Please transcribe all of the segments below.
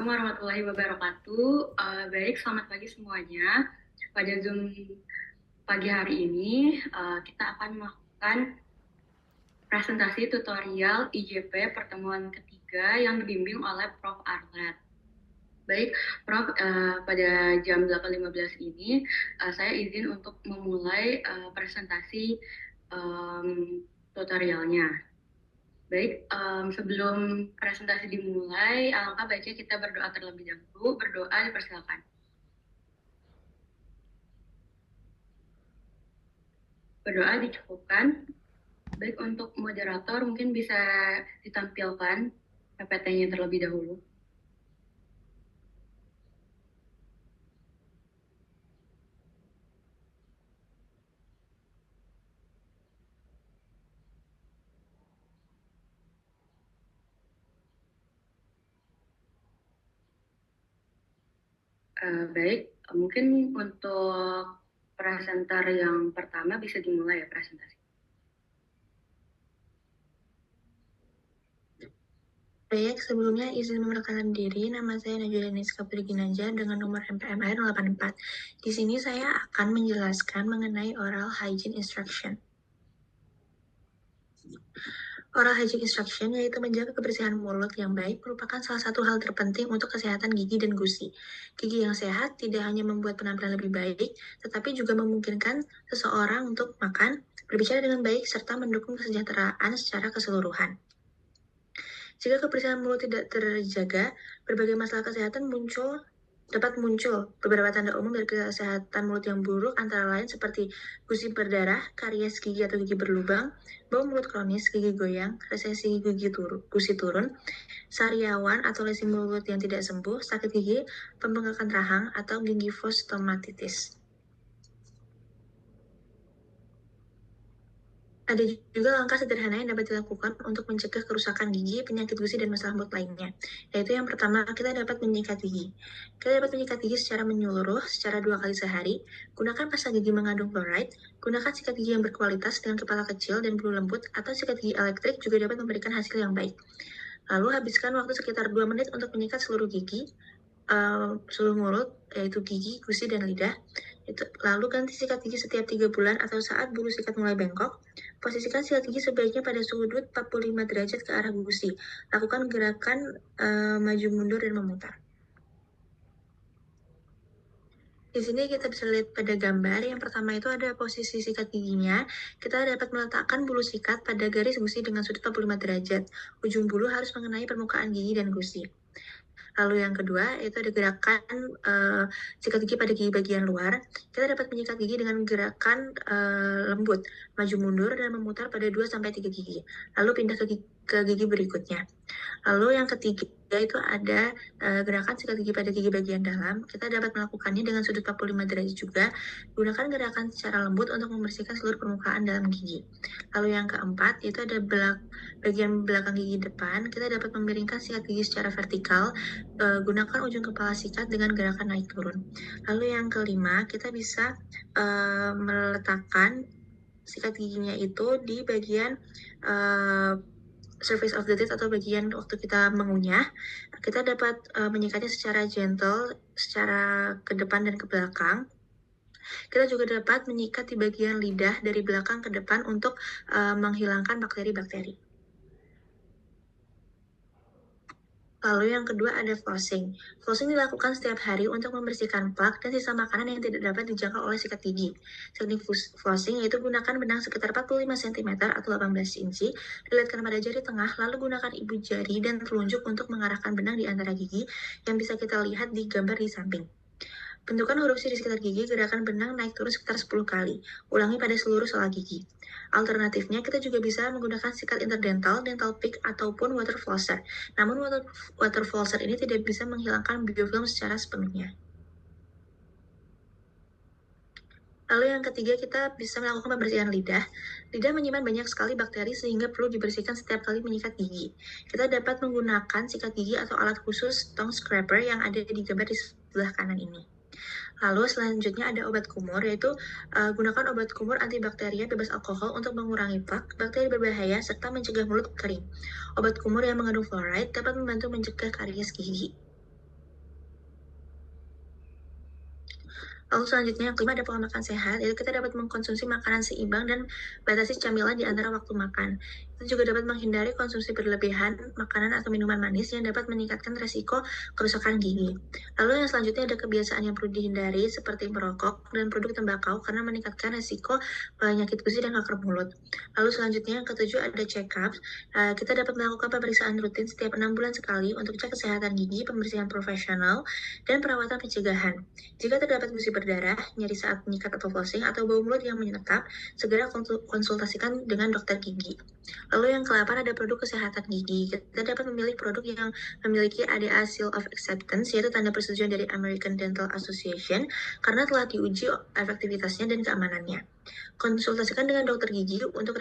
Assalamualaikum warahmatullahi wabarakatuh. Baik, selamat pagi semuanya. Pada Zoom pagi hari ini, kita akan melakukan presentasi tutorial IJP pertemuan ketiga yang dibimbing oleh Prof. Arlet. Baik, Prof, pada jam 8.15 ini, saya izin untuk memulai presentasi tutorialnya. Baik, sebelum presentasi dimulai, alangkah baiknya kita berdoa terlebih dahulu. Berdoa dipersilakan. Berdoa dicukupkan. Baik, untuk moderator mungkin bisa ditampilkan PPT-nya terlebih dahulu. Baik, mungkin untuk presenter yang pertama bisa dimulai ya presentasi. Baik, sebelumnya izin memperkenalkan diri, nama saya Najwa Daniska Putri Ginanjar dengan nomor MPMR 084. Di sini saya akan menjelaskan mengenai oral hygiene instruction. Oral hygiene instruction yaitu menjaga kebersihan mulut yang baik merupakan salah satu hal terpenting untuk kesehatan gigi dan gusi. Gigi yang sehat tidak hanya membuat penampilan lebih baik, tetapi juga memungkinkan seseorang untuk makan, berbicara dengan baik, serta mendukung kesejahteraan secara keseluruhan. Jika kebersihan mulut tidak terjaga, berbagai masalah kesehatan dapat muncul. Beberapa tanda umum dari kesehatan mulut yang buruk antara lain seperti gusi berdarah, karies gigi atau gigi berlubang, bau mulut kronis, gigi goyang, resesi gusi turun, sariawan atau lesi mulut yang tidak sembuh, sakit gigi, pembengkakan rahang, atau gingival stomatitis. Ada juga langkah sederhana yang dapat dilakukan untuk mencegah kerusakan gigi, penyakit gusi, dan masalah mulut lainnya. Yaitu yang pertama, kita dapat menyikat gigi. Kita dapat menyikat gigi secara menyeluruh, secara 2 kali sehari. Gunakan pasta gigi mengandung fluoride. Gunakan sikat gigi yang berkualitas dengan kepala kecil dan bulu lembut, atau sikat gigi elektrik juga dapat memberikan hasil yang baik. Lalu habiskan waktu sekitar 2 menit untuk menyikat seluruh gigi, seluruh mulut, yaitu gigi, gusi, dan lidah. Lalu ganti sikat gigi setiap 3 bulan atau saat bulu sikat mulai bengkok. Posisikan sikat gigi sebaiknya pada sudut 45 derajat ke arah gusi. Lakukan gerakan maju mundur dan memutar. Di sini kita bisa lihat pada gambar, yang pertama itu ada posisi sikat giginya. Kita dapat meletakkan bulu sikat pada garis gusi dengan sudut 45 derajat. Ujung bulu harus mengenai permukaan gigi dan gusi. Lalu yang kedua, itu ada gerakan sikat gigi pada gigi bagian luar. Kita dapat menyikat gigi dengan gerakan lembut, maju mundur, dan memutar pada 2-3 gigi. Lalu pindah ke gigi berikutnya. Lalu yang ketiga itu ada gerakan sikat gigi pada gigi bagian dalam. Kita dapat melakukannya dengan sudut 45 derajat juga. Gunakan gerakan secara lembut untuk membersihkan seluruh permukaan dalam gigi. Lalu yang keempat itu ada bagian belakang gigi depan. Kita dapat memiringkan sikat gigi secara vertikal. Gunakan ujung kepala sikat dengan gerakan naik turun. Lalu yang kelima, kita bisa meletakkan sikat giginya itu di bagian surface of the teeth atau bagian waktu kita mengunyah. Kita dapat menyikatnya secara gentle, secara ke depan dan ke belakang. Kita juga dapat menyikat di bagian lidah dari belakang ke depan untuk menghilangkan bakteri-bakteri. Lalu yang kedua ada flossing. Flossing dilakukan setiap hari untuk membersihkan plak dan sisa makanan yang tidak dapat dijangkau oleh sikat gigi. Teknik flossing yaitu gunakan benang sekitar 45 cm atau 18 inci, lilatkan pada jari tengah, lalu gunakan ibu jari dan telunjuk untuk mengarahkan benang di antara gigi yang bisa kita lihat di gambar di samping. Bentukan huruf C di sekitar gigi, gerakan benang naik turun sekitar 10 kali. Ulangi pada seluruh sela gigi. Alternatifnya, kita juga bisa menggunakan sikat interdental, dental pick, ataupun water flosser. Namun, water flosser ini tidak bisa menghilangkan biofilm secara sepenuhnya. Lalu yang ketiga, kita bisa melakukan pembersihan lidah. Lidah menyimpan banyak sekali bakteri sehingga perlu dibersihkan setiap kali menyikat gigi. Kita dapat menggunakan sikat gigi atau alat khusus tongue scraper yang ada di gambar di sebelah kanan ini. Lalu selanjutnya ada obat kumur, yaitu gunakan obat kumur antibakteria bebas alkohol untuk mengurangi plak, bakteri berbahaya, serta mencegah mulut kering. Obat kumur yang mengandung fluoride dapat membantu mencegah karies gigi. Lalu selanjutnya yang kelima ada pola makan sehat, yaitu kita dapat mengkonsumsi makanan seimbang dan batasi camilan di antara waktu makan. Kita juga dapat menghindari konsumsi berlebihan makanan atau minuman manis yang dapat meningkatkan resiko kerusakan gigi. Lalu yang selanjutnya ada kebiasaan yang perlu dihindari seperti merokok dan produk tembakau karena meningkatkan resiko penyakit gusi dan kanker mulut. Lalu selanjutnya yang ketujuh ada check-up. Kita dapat melakukan pemeriksaan rutin setiap 6 bulan sekali untuk cek kesehatan gigi, pembersihan profesional, dan perawatan pencegahan. Jika terdapat gusi berdarah, nyeri saat menyikat atau flossing, atau bau mulut yang menetap, segera konsultasikan dengan dokter gigi. Lalu yang ke-8 ada produk kesehatan gigi. Kita dapat memilih produk yang memiliki ADA Seal of Acceptance, yaitu tanda persetujuan dari American Dental Association, karena telah diuji efektivitasnya dan keamanannya. Konsultasikan dengan dokter gigi untuk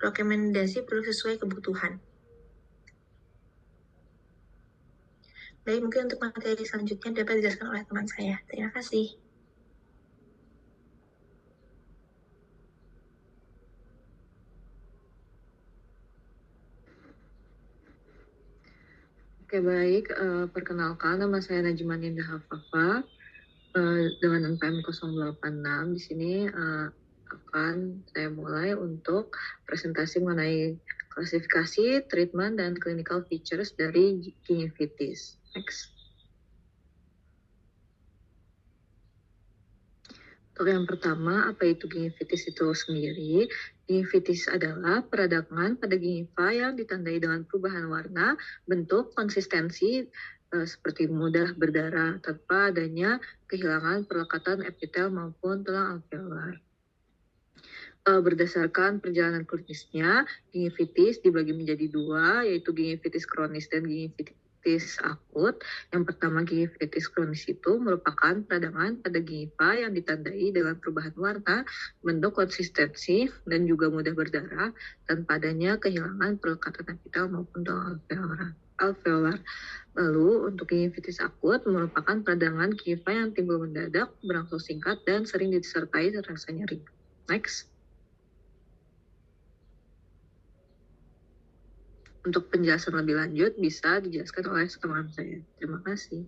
rekomendasi produk sesuai kebutuhan. Baik, mungkin untuk materi selanjutnya dapat dijelaskan oleh teman saya. Terima kasih. Oke, baik. Perkenalkan, nama saya Najman Indah Hafafa dengan NPM 086. Di sini akan saya mulai untuk presentasi mengenai klasifikasi, treatment, dan clinical features dari gingivitis. Next. Untuk yang pertama, apa itu gingivitis itu sendiri? Gingivitis adalah peradangan pada gingiva yang ditandai dengan perubahan warna, bentuk, konsistensi, seperti mudah berdarah tanpa adanya kehilangan perlekatan epitel maupun tulang alveolar. Berdasarkan perjalanan klinisnya, gingivitis dibagi menjadi dua, yaitu gingivitis kronis dan gingivitis akut. Yang pertama, gingivitis kronis itu merupakan peradangan pada gingiva yang ditandai dengan perubahan warna, bentuk, konsistensi, dan juga mudah berdarah tanpa adanya kehilangan pelekatan epitel maupun tulang alveolar. Lalu untuk gingivitis akut merupakan peradangan gingiva yang timbul mendadak, berlangsung singkat, dan sering disertai rasa nyeri. Next. Untuk penjelasan lebih lanjut bisa dijelaskan oleh teman saya. Terima kasih.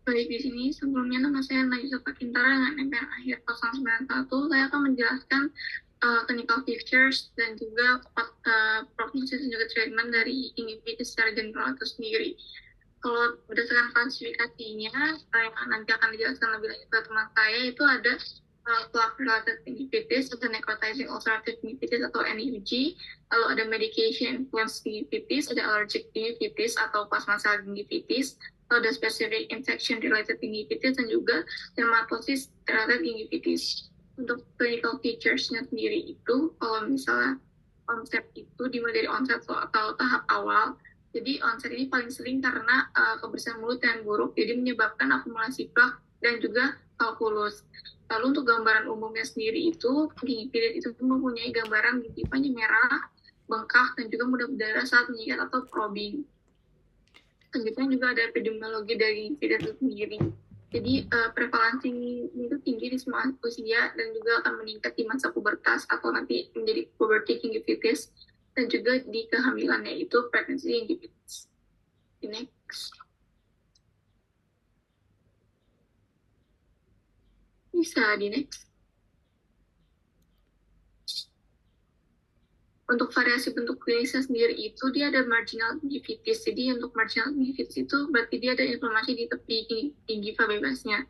Baik, di sini sebelumnya nama saya Nayusa Pakintara dengan NPM akhir 091. Saya akan menjelaskan clinical features dan juga prognosis dan juga treatment dari gingivitis secara general itu sendiri. Kalau berdasarkan klasifikasinya, yang nanti akan dijelaskan lebih lanjut ke teman saya, itu ada plaque-related gingivitis, ada necrotizing ulcerative gingivitis atau NUG, lalu ada medication influenced gingivitis, ada allergic gingivitis atau plasma cell gingivitis, lalu ada specific infection related gingivitis, dan juga dermatosis related gingivitis. Untuk clinical features-nya sendiri itu, kalau misalnya onset itu dimulai dari onset atau tahap awal. Jadi onset ini paling sering karena kebersihan mulut yang buruk, jadi menyebabkan akumulasi plak dan juga kalkulus. Lalu untuk gambaran umumnya sendiri itu, gingivitis itu mempunyai gambaran gingivanya merah, bengkak, dan juga mudah berdarah saat menyikat atau probing. Selanjutnya juga ada epidemiologi dari gingivitis itu sendiri. Jadi prevalensi itu tinggi di semua usia dan juga akan meningkat di masa pubertas atau nanti menjadi puberty gingivitis, dan juga di kehamilannya itu pregnancy gingivitis. Next. Bisa di next. Untuk variasi bentuk klinisnya sendiri itu dia ada marginal gingivitis. Jadi untuk marginal gingivitis itu berarti dia ada inflamasi di tepi gingiva bebasnya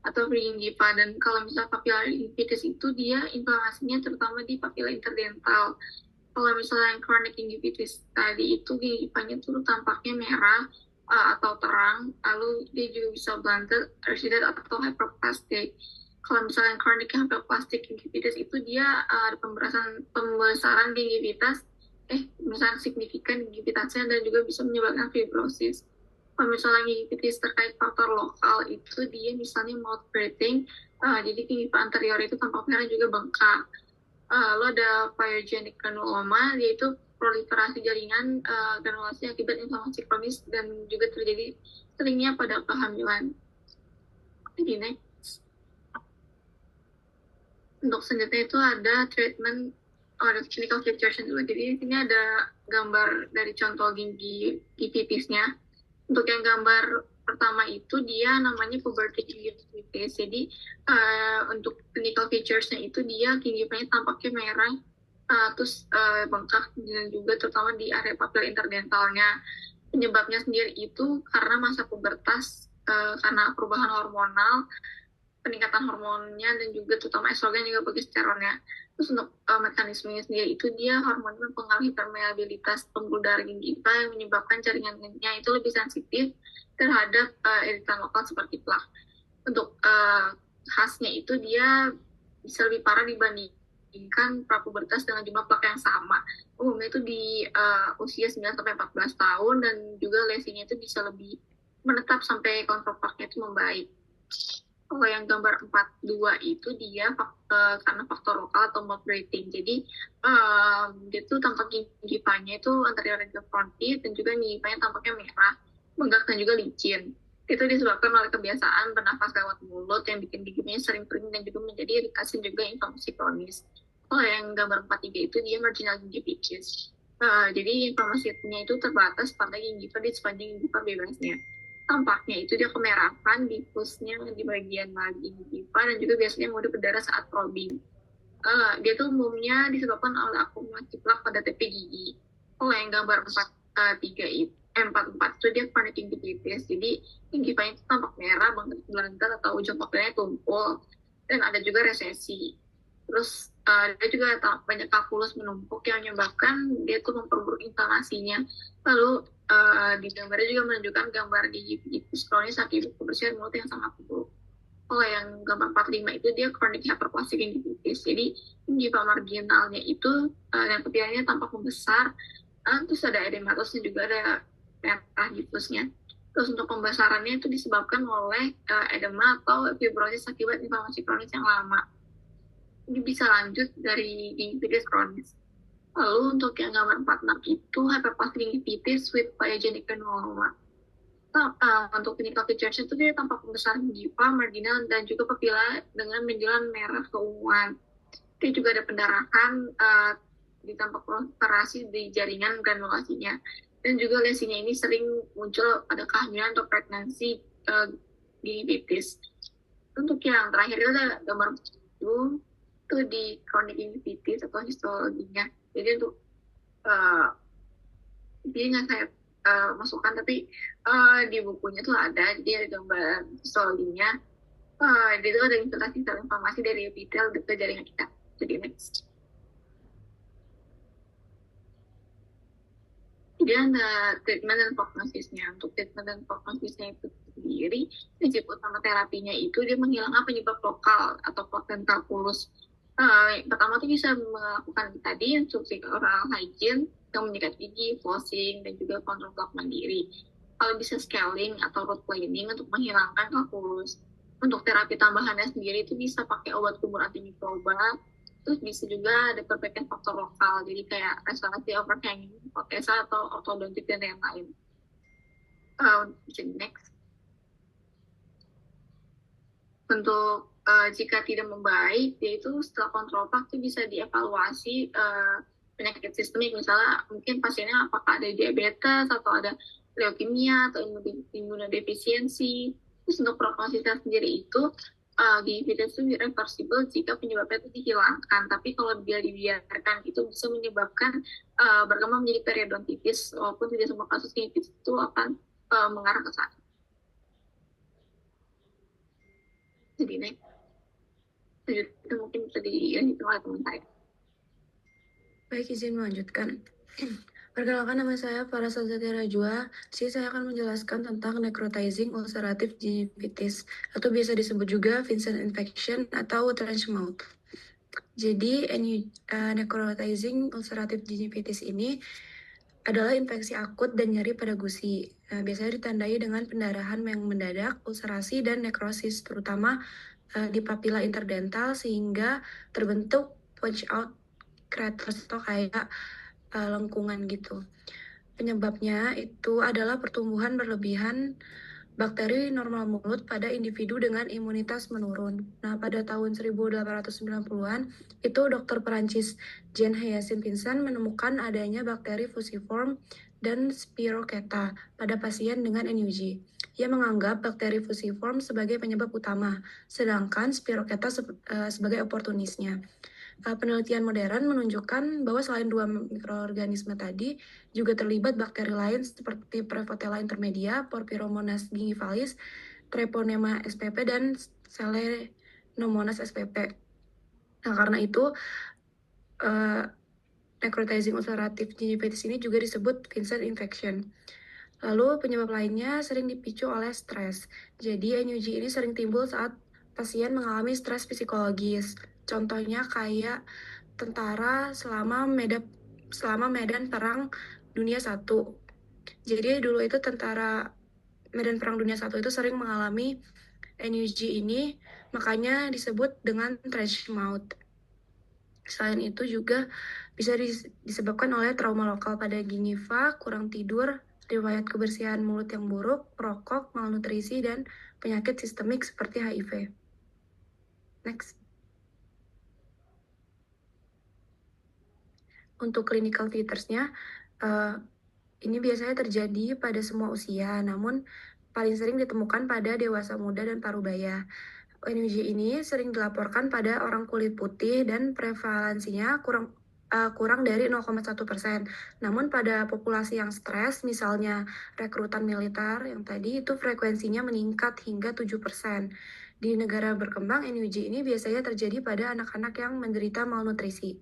atau pregingiva. Dan kalau misalnya papilla gingivitis itu dia inflamasinya terutama di papilla interdental. Kalau misalnya yang chronic gingivitis tadi itu gingivanya tuh tampaknya merah atau terang, lalu dia juga bisa blunted, resident atau hyperplastic. Kalau misalnya chronic hyperplastic gingivitis itu dia ada pembesaran gingivitas, misalnya signifikan gingivitasnya dan juga bisa menyebabkan fibrosis. Kalau misalnya gingivitis terkait faktor lokal itu dia misalnya mouth breathing, jadi gingiva anterior itu tampak merah juga bengkak. Lalu ada pyogenic granuloma, yaitu proliferasi jaringan granulasi akibat inflamasi kronis dan juga terjadi seringnya pada kehamilan. Jadi next. Untuk selanjutnya itu ada treatment ada clinical features dulu. Jadi di sini ada gambar dari contoh gingivitisnya. Untuk yang gambar pertama itu dia namanya puberty gingivitis. Jadi untuk clinical features-nya itu dia gingivanya tampaknya merah, terus bengkak, dan juga terutama di area papil interdentalnya. Penyebabnya sendiri itu karena masa pubertas, karena perubahan hormonal, peningkatan hormonnya, dan juga terutama estrogen juga progesteronnya. Terus untuk mekanismenya sendiri itu dia hormon mempengaruhi permeabilitas pembuluh darah gingiva yang menyebabkan jaringannya itu lebih sensitif terhadap iritan lokal seperti plak. Untuk khasnya itu dia bisa lebih parah dibandingkan prapubertas dengan jumlah plak yang sama. Umumnya itu di usia 9-14 tahun, dan juga lesinya itu bisa lebih menetap sampai kontrol plaknya itu membaik. Kalau yang gambar 42 itu dia karena faktor lokal atau mold rating. Jadi dia tuh tampak gingivanya itu anterior frontis, dan juga gingivanya tampaknya merah, bengkak, dan juga licin. Itu disebabkan oleh kebiasaan bernafas lewat mulut yang bikin gigitnya sering kering dan juga menjadi iritasi juga inflamasi kronis. Kalau yang gambar 43 itu dia marginal gingivitis. Jadi inflamasinya itu terbatas pada gingiva di sepanjang gingiva bebasnya. Tampaknya itu dia kemerahan difusnya di bagian gingiva, dan juga biasanya mode berdarah saat probing. Dia tuh umumnya disebabkan oleh akumulasi plak pada tepi gigi. Kalau yang gambar 44 itu dia chronic gingivitis. Jadi gingivanya itu tampak merah, bengkak atau ujung papilnya tumpul, dan ada juga resesi. Terus dia juga banyak kalkulus menumpuk yang menyebabkan dia tuh memperburuk inflamasinya. Lalu di gambarnya juga menunjukkan gambar gingivitis kronis akibat kebersihan mulut yang sangat buruk. Kalau yang gambar 45 itu dia chronic hyperplastic gingivitis. Jadi gingiva marginalnya itu dan kepilanya tampak membesar, terus ada edematosnya, juga ada merah difusnya. Terus untuk pembesarannya itu disebabkan oleh edema atau fibrosis akibat inflamasi kronis yang lama. Ini bisa lanjut dari gingivitis kronis. Lalu untuk yang gambar 46 itu hyperplastic gingivitis with pyogenic granuloma. Untuk clinical features itu dia tampak membesar gingiva, marginal, dan juga papila dengan menjelang merah keunguan. Dia juga ada pendarahan, di tampak proliferasi di jaringan granulasinya. Dan juga lesinya ini sering muncul pada kehamilan atau pregnancy gingivitis. Untuk yang terakhir itu ada gambar itu di chronic gingivitis atau histologinya. Jadi untuk dia nggak saya masukkan, tapi di bukunya tuh ada, jadi ada gambar histologinya. Dia tuh ada infiltrasi sel inflamasi dari epitel ke jaringan kita. Jadi next. Jadi ada treatment dan prognosisnya. Untuk treatment dan prognosisnya itu sendiri, prinsip utama terapinya itu dia menghilangkan penyebab lokal atau potent calculus. Pertama tuh bisa melakukan tadi instruksi oral hygiene, yang menyikat gigi, flossing, dan juga kontrol plak mandiri. Kalau bisa scaling atau root cleaning untuk menghilangkan kalkulus. Untuk terapi tambahannya sendiri itu bisa pakai obat kumur antimikroba, terus bisa juga ada perbaikan faktor lokal, jadi kayak restorasi overhanging hipotesa atau ortodontik dan yang lain. Next. Untuk jika tidak membaik, yaitu setelah kontrol plak itu bisa dievaluasi penyakit sistemik, misalnya mungkin pasiennya apakah ada diabetes atau ada leukemia atau imunodefisiensi. Terus untuk prognosisnya sendiri itu gingivitis itu reversible jika penyebabnya itu dihilangkan, tapi kalau dia dibiarkan itu bisa menyebabkan berkembang menjadi periodontitis, walaupun tidak semua kasus gingivitis itu akan mengarah ke sana. Jadi next. Itu mungkin bisa dilanjutkan oleh teman saya. Baik, izin melanjutkan. Perkenalkan, nama saya Farah Salzati Rajwa. Saya akan menjelaskan tentang necrotizing ulcerative gingivitis, atau biasa disebut juga Vincent infection atau trench mouth. Jadi, necrotizing ulcerative gingivitis ini adalah infeksi akut dan nyeri pada gusi. Biasanya ditandai dengan pendarahan yang mendadak, ulcerasi, dan nekrosis, terutama di papila interdental, sehingga terbentuk punch out craters atau kayak lengkungan gitu. Penyebabnya itu adalah pertumbuhan berlebihan bakteri normal mulut pada individu dengan imunitas menurun. Nah, pada tahun 1890-an, itu dokter Perancis Jean Hyacinthe Vincent menemukan adanya bakteri fusiform dan Spirocheta pada pasien dengan NUG. Ia menganggap bakteri fusiform sebagai penyebab utama, sedangkan Spirocheta sebagai oportunisnya. Penelitian modern menunjukkan bahwa selain dua mikroorganisme tadi, juga terlibat bakteri lain seperti Prevotella intermedia, Porphyromonas gingivalis, Treponema spp, dan Selenomonas spp. Nah, karena itu, necrotizing ulcerative gingivitis ini juga disebut Vincent infection. Lalu penyebab lainnya sering dipicu oleh stres. Jadi NUG ini sering timbul saat pasien mengalami stres psikologis. Contohnya kayak tentara selama medan perang dunia 1. Jadi dulu itu tentara medan perang dunia 1 itu sering mengalami NUG ini, makanya disebut dengan trench mouth. Selain itu juga bisa disebabkan oleh trauma lokal pada gingiva, kurang tidur, riwayat kebersihan mulut yang buruk, perokok, malnutrisi, dan penyakit sistemik seperti HIV. Next. Untuk clinical features-nya, ini biasanya terjadi pada semua usia, namun paling sering ditemukan pada dewasa muda dan parubaya. NUG ini sering dilaporkan pada orang kulit putih dan prevalensinya kurang dari 0,1%. Namun pada populasi yang stres, misalnya rekrutan militer yang tadi, itu frekuensinya meningkat hingga 7%. Di negara berkembang, NUG ini biasanya terjadi pada anak-anak yang menderita malnutrisi.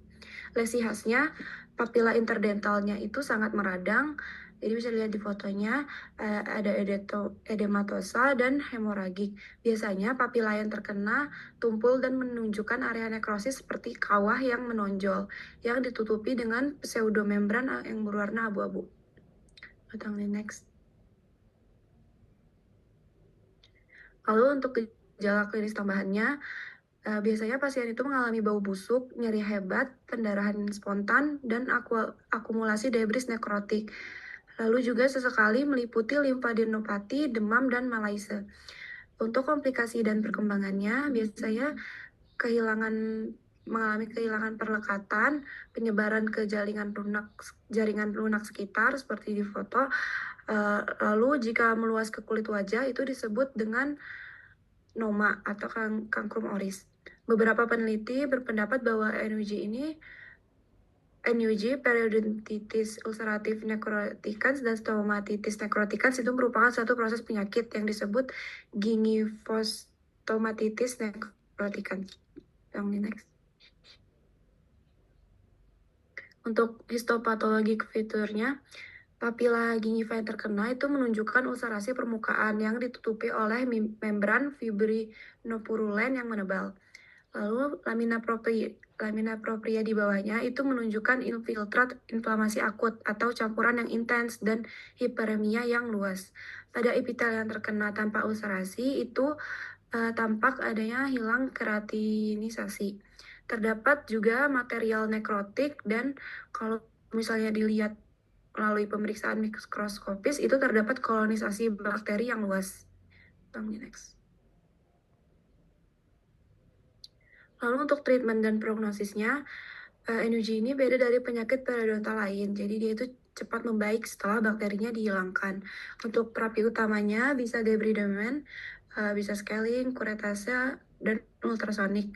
Lesi khasnya, papila interdentalnya itu sangat meradang. Jadi bisa dilihat di fotonya, ada edematosa dan hemoragik. Biasanya papila yang terkena tumpul dan menunjukkan area nekrosis seperti kawah yang menonjol, yang ditutupi dengan pseudomembran yang berwarna abu-abu. Next. Lalu untuk gejala klinis tambahannya, biasanya pasien itu mengalami bau busuk, nyeri hebat, pendarahan spontan, dan akumulasi debris nekrotik. Lalu juga sesekali meliputi limfadenopati, demam, dan malaise. Untuk komplikasi dan perkembangannya, biasanya mengalami kehilangan perlekatan, penyebaran ke jaringan lunak sekitar seperti di foto. Lalu jika meluas ke kulit wajah itu disebut dengan noma atau kangkrum oris. Beberapa peneliti berpendapat bahwa NUG, periodontitis ulceratif necroticans, dan stomatitis necroticans itu merupakan satu proses penyakit yang disebut gingivostomatitis necroticans. Next. Untuk histopatologi fiturnya, papila gingiva yang terkena itu menunjukkan ulcerasi permukaan yang ditutupi oleh membran fibrinopurulen yang menebal. Lalu lamina propria di bawahnya itu menunjukkan infiltrat inflamasi akut atau campuran yang intens dan hiperemia yang luas. Pada epitel yang terkena tanpa ulcerasi itu tampak adanya hilang keratinisasi. Terdapat juga material nekrotik dan kalau misalnya dilihat melalui pemeriksaan mikroskopis itu terdapat kolonisasi bakteri yang luas. Next. Lalu untuk treatment dan prognosisnya, NUG ini beda dari penyakit periodontal lain, jadi dia itu cepat membaik setelah bakterinya dihilangkan. Untuk terapi utamanya bisa debridement, bisa scaling, kuretase, dan ultrasonik.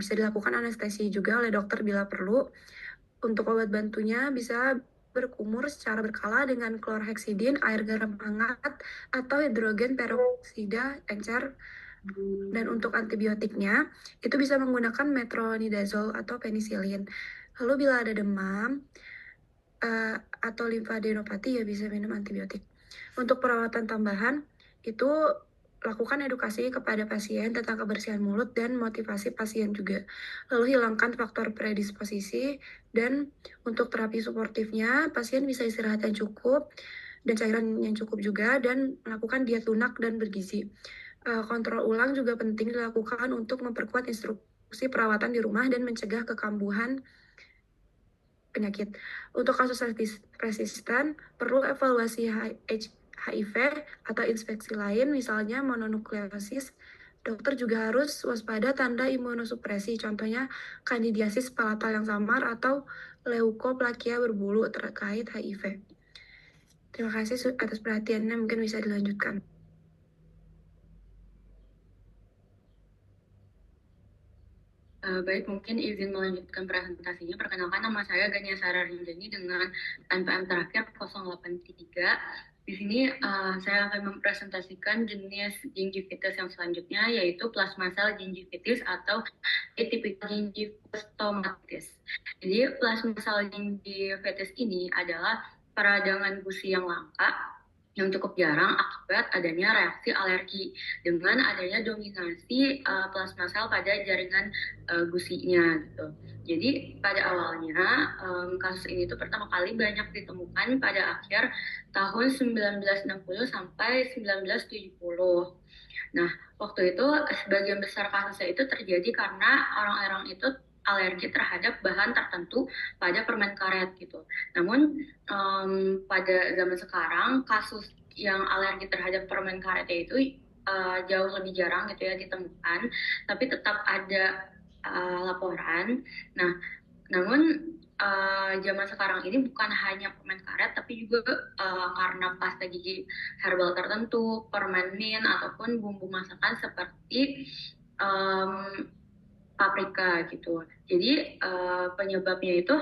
Bisa dilakukan anestesi juga oleh dokter bila perlu. Untuk obat bantunya bisa berkumur secara berkala dengan chlorhexidine, air garam hangat, atau hidrogen peroksida encer. Dan untuk antibiotiknya, itu bisa menggunakan metronidazole atau penisilin. Lalu bila ada demam atau limfadenopati ya bisa minum antibiotik. Untuk perawatan tambahan, itu lakukan edukasi kepada pasien tentang kebersihan mulut dan motivasi pasien juga. Lalu hilangkan faktor predisposisi, dan untuk terapi suportifnya, pasien bisa istirahat yang cukup dan cairan yang cukup juga, dan melakukan diet lunak dan bergizi. Kontrol ulang juga penting dilakukan untuk memperkuat instruksi perawatan di rumah dan mencegah kekambuhan penyakit. Untuk kasus resisten, perlu evaluasi HIV atau infeksi lain, misalnya mononukleosis. Dokter juga harus waspada tanda imunosupresi, contohnya kandidiasis palatal yang samar atau leukoplakia berbulu terkait HIV. Terima kasih atas perhatiannya, mungkin bisa dilanjutkan. Baik, mungkin izin melanjutkan presentasinya. Perkenalkan, nama saya Gania Sarah Rinjani dengan NPM terakhir 083. Di sini saya akan mempresentasikan jenis gingivitis yang selanjutnya, yaitu plasma cell gingivitis atau atypical gingivitis. Jadi plasma cell gingivitis ini adalah peradangan gusi yang langka yang cukup jarang akibat adanya reaksi alergi dengan adanya dominasi plasma sel pada jaringan gusinya gitu. Jadi pada awalnya kasus ini tuh pertama kali banyak ditemukan pada akhir tahun 1960 sampai 1970. Nah, waktu itu sebagian besar kasusnya itu terjadi karena orang-orang itu alergi terhadap bahan tertentu pada permen karet gitu. Namun pada zaman sekarang kasus yang alergi terhadap permen karet itu jauh lebih jarang gitu ya ditemukan, tapi tetap ada laporan. Nah, namun zaman sekarang ini bukan hanya permen karet, tapi juga karena pasta gigi herbal tertentu, permen mint, ataupun bumbu masakan seperti paprika gitu. Jadi penyebabnya itu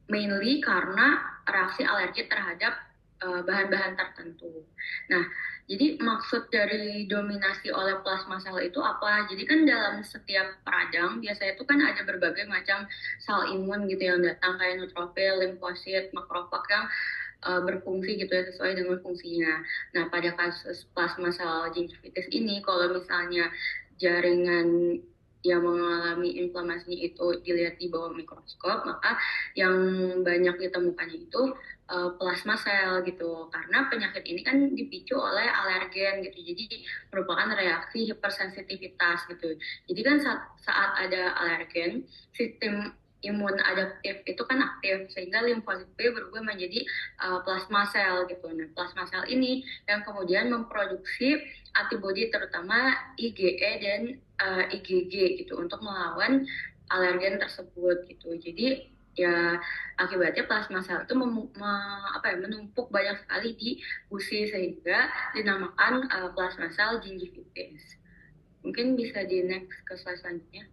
mainly karena reaksi alergi terhadap bahan-bahan tertentu. Nah, jadi maksud dari dominasi oleh plasma sel itu apa? Jadi kan dalam setiap peradang biasanya itu kan ada berbagai macam sel imun gitu yang datang kayak neutrofil, limfosit, makrofag yang berfungsi gitu ya sesuai dengan fungsinya. Nah, pada kasus plasma sel gingivitis ini kalau misalnya jaringan yang mengalami inflamasinya itu dilihat di bawah mikroskop, maka yang banyak ditemukannya itu plasma sel gitu, karena penyakit ini kan dipicu oleh alergen gitu, jadi merupakan reaksi hipersensitivitas gitu. Jadi kan saat ada alergen, sistem imun adaptif itu kan aktif sehingga limfosit B berubah menjadi plasma sel gitu. Nah, plasma sel ini yang kemudian memproduksi antibodi terutama IgE dan IgG gitu untuk melawan alergen tersebut gitu. Jadi ya akibatnya plasma sel itu menumpuk banyak sekali di gusi sehingga dinamakan plasma sel gingivitis. Mungkin bisa di next ke slide selanjutnya.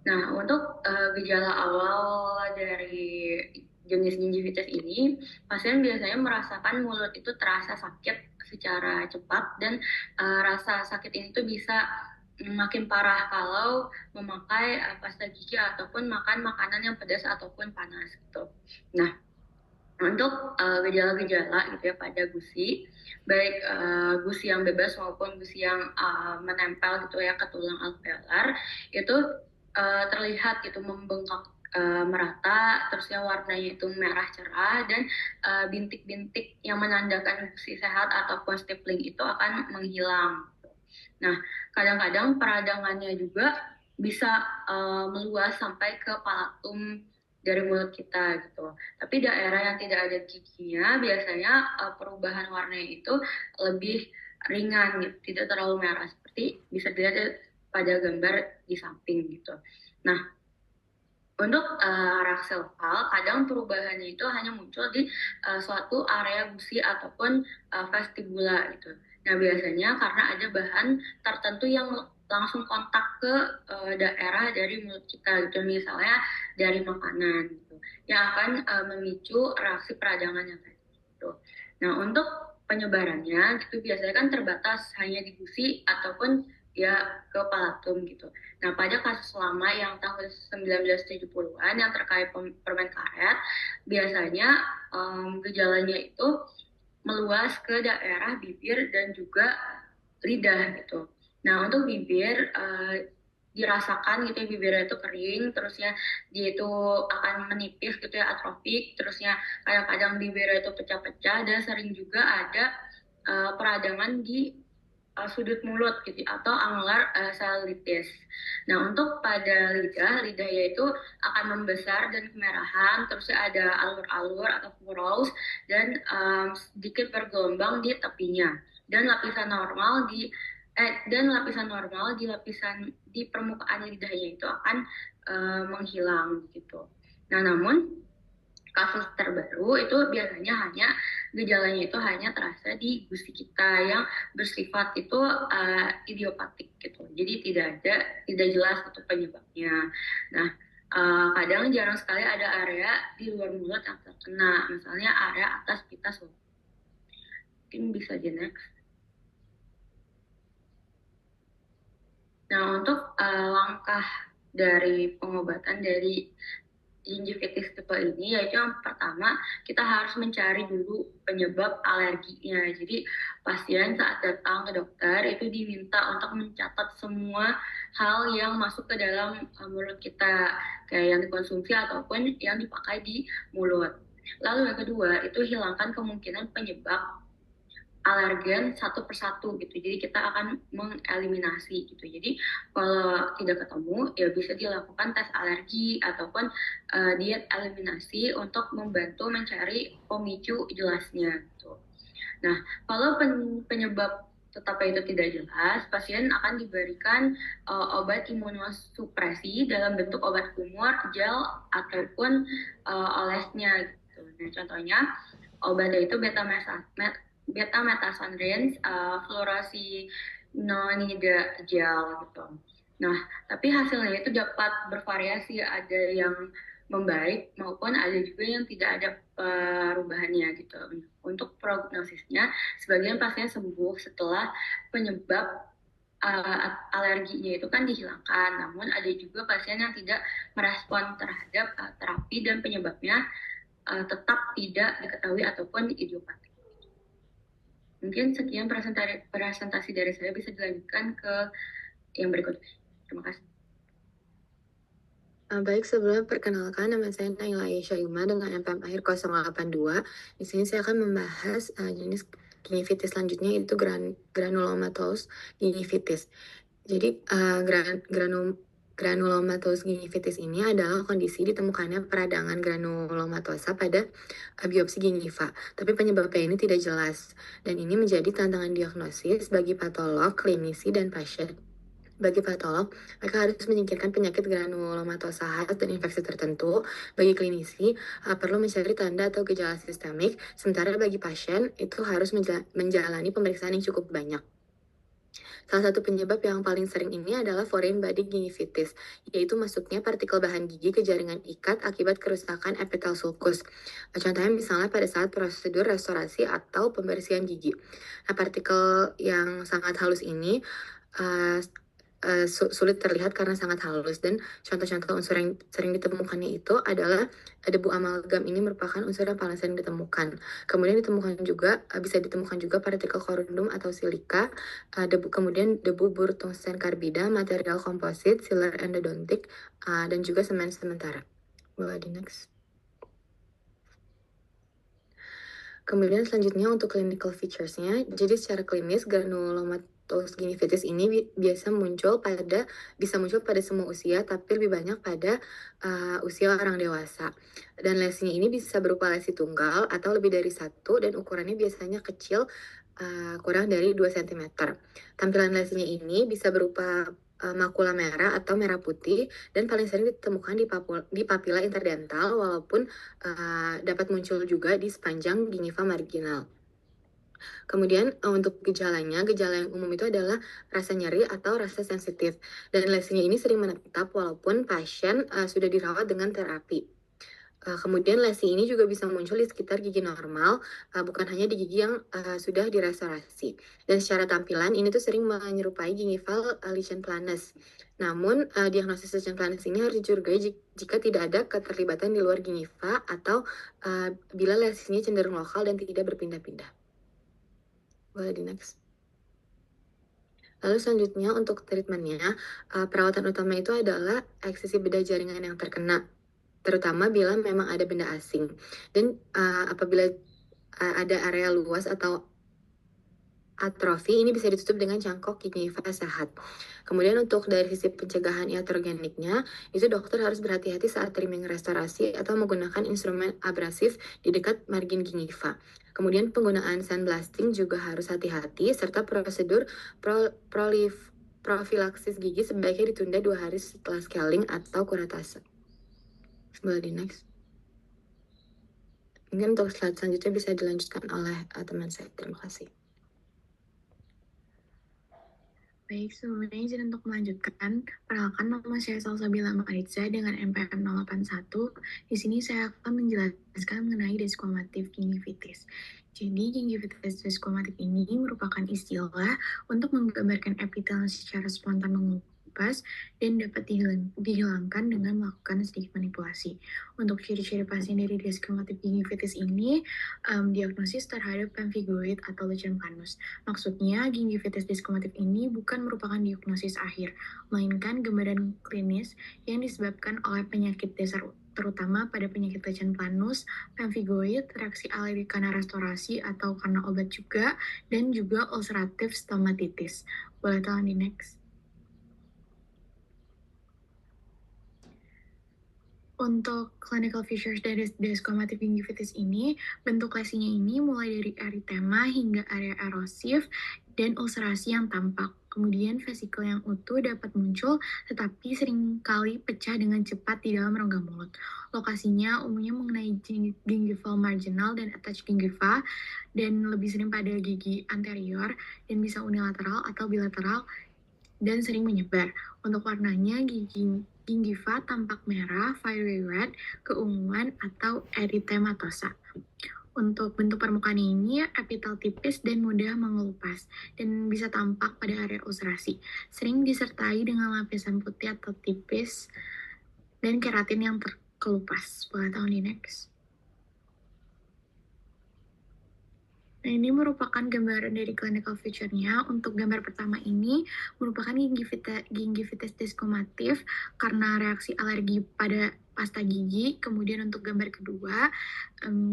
Nah, untuk gejala awal dari jenis gingivitis ini, pasien biasanya merasakan mulut itu terasa sakit secara cepat dan rasa sakit ini tuh bisa makin parah kalau memakai pasta gigi ataupun makan makanan yang pedas ataupun panas gitu. Nah, untuk gejala-gejala gitu ya pada gusi, baik gusi yang bebas maupun gusi yang menempel gitu ya ke tulang alveolar, itu terlihat gitu membengkak merata, terusnya warnanya itu merah cerah dan bintik-bintik yang menandakan gusi sehat ataupun stippling itu akan menghilang. Nah, kadang-kadang peradangannya juga bisa meluas sampai ke palatum dari mulut kita gitu. Tapi daerah yang tidak ada giginya biasanya perubahan warnanya itu lebih ringan gitu, tidak terlalu merah seperti bisa dilihat pada gambar di samping gitu. Nah, untuk reaksi lokal, kadang perubahannya itu hanya muncul di suatu area gusi ataupun vestibula gitu. Nah, biasanya karena ada bahan tertentu yang langsung kontak ke daerah dari mulut kita gitu, misalnya dari makanan gitu, yang akan memicu reaksi peradangan yang kayak gitu. Nah, untuk penyebarannya gitu biasanya kan terbatas hanya di gusi ataupun ya ke palatum gitu. Nah, pada kasus lama yang tahun 1970-an yang terkait permen karet, biasanya gejalanya itu meluas ke daerah bibir dan juga lidah gitu. Nah, untuk bibir dirasakan gitu ya, bibirnya itu kering, terusnya dia itu akan menipis gitu ya, atrofik, terusnya kadang-kadang bibirnya itu pecah-pecah dan sering juga ada peradangan di sudut mulut gitu atau angular cellulitis. Nah, untuk pada lidahnya itu akan membesar dan kemerahan, terus ada alur-alur atau furrows dan sedikit bergelombang di tepinya. Dan lapisan normal di permukaan lidahnya itu akan menghilang gitu. Nah, namun kasus terbaru itu biasanya gejalanya itu hanya terasa di gusi kita yang bersifat itu idiopatik gitu. Jadi tidak jelas itu penyebabnya. Nah, kadang jarang sekali ada area di luar mulut yang terkena, misalnya area atas pita sulcus. Mungkin bisa di next. Nah, untuk langkah dari pengobatan dari gingivitis tipe ini, yaitu yang pertama kita harus mencari dulu penyebab alerginya. Jadi pasien saat datang ke dokter itu diminta untuk mencatat semua hal yang masuk ke dalam mulut kita, kayak yang dikonsumsi ataupun yang dipakai di mulut. Lalu yang kedua itu hilangkan kemungkinan penyebab alergen satu persatu gitu. Jadi kita akan mengeliminasi gitu. Jadi kalau tidak ketemu ya bisa dilakukan tes alergi ataupun diet eliminasi untuk membantu mencari pemicu jelasnya gitu. Nah, kalau penyebab tetap itu tidak jelas, pasien akan diberikan obat imunosupresi dalam bentuk obat kumur, gel ataupun olesnya gitu. Nah, contohnya obatnya itu betamethasone fluorosinonide gel gitu. Nah, tapi hasilnya itu dapat bervariasi, ada yang membaik maupun ada juga yang tidak ada perubahannya gitu. Untuk prognosisnya, sebagian pasien sembuh setelah penyebab alerginya itu kan dihilangkan, namun ada juga pasien yang tidak merespon terhadap terapi dan penyebabnya tetap tidak diketahui ataupun idiopatik. Mungkin sekian presentasi dari saya, bisa dilanjutkan ke yang berikutnya. Terima kasih. Baik, sebelum perkenalkan, nama saya Naila Aisyah Yuma dengan NPM akhir 082. Di sini saya akan membahas jenis gingivitis selanjutnya, yaitu granulomatous gingivitis. Jadi granulomatous gingivitis ini adalah kondisi ditemukannya peradangan granulomatosa pada biopsi gingiva. Tapi penyebabnya ini tidak jelas, dan ini menjadi tantangan diagnosis bagi patolog, klinisi, dan pasien. Bagi patolog, mereka harus menyingkirkan penyakit granulomatosa khas dan infeksi tertentu. Bagi klinisi, perlu mencari tanda atau gejala sistemik, sementara bagi pasien itu harus menjalani pemeriksaan yang cukup banyak. Salah satu penyebab yang paling sering ini adalah foreign body gingivitis, yaitu masuknya partikel bahan gigi ke jaringan ikat akibat kerusakan epitel sulcus. Contohnya misalnya pada saat prosedur restorasi atau pembersihan gigi. Nah, partikel yang sangat halus ini sulit terlihat karena sangat halus, dan contoh-contoh unsur yang sering ditemukannya itu adalah debu amalgam. Ini merupakan unsur yang paling sering ditemukan. Kemudian bisa ditemukan juga partikel korundum atau silika, kemudian debu burtungsten karbida, material komposit, sealer endodontik, dan juga semen sementara. Boleh di next. Kemudian selanjutnya untuk clinical features-nya, jadi secara klinis granulomatous gingivitis ini bisa muncul pada semua usia, tapi lebih banyak pada usia orang dewasa. Dan lesinya ini bisa berupa lesi tunggal atau lebih dari satu, dan ukurannya biasanya kecil, kurang dari 2 cm. Tampilan lesinya ini bisa berupa makula merah atau merah putih, dan paling sering ditemukan di papila interdental, walaupun dapat muncul juga di sepanjang gingiva marginal. Kemudian untuk gejala yang umum itu adalah rasa nyeri atau rasa sensitif, dan lesinya ini sering menetap walaupun pasien sudah dirawat dengan terapi. Kemudian lesi ini juga bisa muncul di sekitar gigi normal, bukan hanya di gigi yang sudah direstorasi. Dan secara tampilan ini tuh sering menyerupai gingival lichen planus. Namun diagnosis lichen planus ini harus dicurigai jika tidak ada keterlibatan di luar gingiva atau bila lesinya cenderung lokal dan tidak berpindah-pindah. Boleh di next. Lalu selanjutnya untuk treatmentnya, perawatan utama itu adalah eksisi bedah jaringan yang terkena, terutama bila memang ada benda asing. Dan apabila ada area luas atau atrofi, ini bisa ditutup dengan cangkok gingiva sehat. Kemudian untuk dari sisi pencegahan iatrogeniknya, itu dokter harus berhati-hati saat trimming restorasi atau menggunakan instrumen abrasif di dekat margin gingiva. Kemudian penggunaan sandblasting juga harus hati-hati, serta prosedur profilaksis gigi sebaiknya ditunda 2 hari setelah scaling atau kuratase. Boleh di next. Mungkin untuk slide selanjutnya bisa dilanjutkan oleh teman saya. Terima kasih. Baik, sebelumnya izin untuk melanjutkan. Perkenalkan, nama saya Salsabila Maritza dengan NPM 081. Di sini saya akan menjelaskan mengenai desquamative gingivitis. Jadi, gingivitis desquamative ini merupakan istilah untuk menggambarkan epitel secara spontan mengelupas dan dapat dihilangkan dengan melakukan sedikit manipulasi. Untuk ciri-ciri pasien dari desquamative gingivitis ini, diagnosis terhadap pemphigoid atau lichen planus. Maksudnya, gingivitis desquamative ini bukan merupakan diagnosis akhir, melainkan gambaran klinis yang disebabkan oleh penyakit dasar terutama pada penyakit lichen planus, pemphigoid, reaksi alergi karena restorasi atau karena obat juga, dan juga ulcerative stomatitis. Boleh tolong di next. Untuk clinical features dari desquamative gingivitis ini, bentuk lesinya ini mulai dari eritema hingga area erosif dan ulcerasi yang tampak. Kemudian vesikel yang utuh dapat muncul, tetapi seringkali pecah dengan cepat di dalam rongga mulut. Lokasinya umumnya mengenai gingival marginal dan attached gingiva, dan lebih sering pada gigi anterior, dan bisa unilateral atau bilateral, dan sering menyebar. Untuk warnanya, gingiva tampak merah, fiery red, keunguan, atau eritematosa. Untuk bentuk permukaan ini, epitel tipis dan mudah mengelupas, dan bisa tampak pada area ulcerasi. Sering disertai dengan lapisan putih atau tipis, dan keratin yang terkelupas. Boleh tahu di next. Nah, ini merupakan gambaran dari clinical feature-nya. Untuk gambar pertama ini merupakan gingivitis desquamative karena reaksi alergi pada pasta gigi. Kemudian untuk gambar kedua,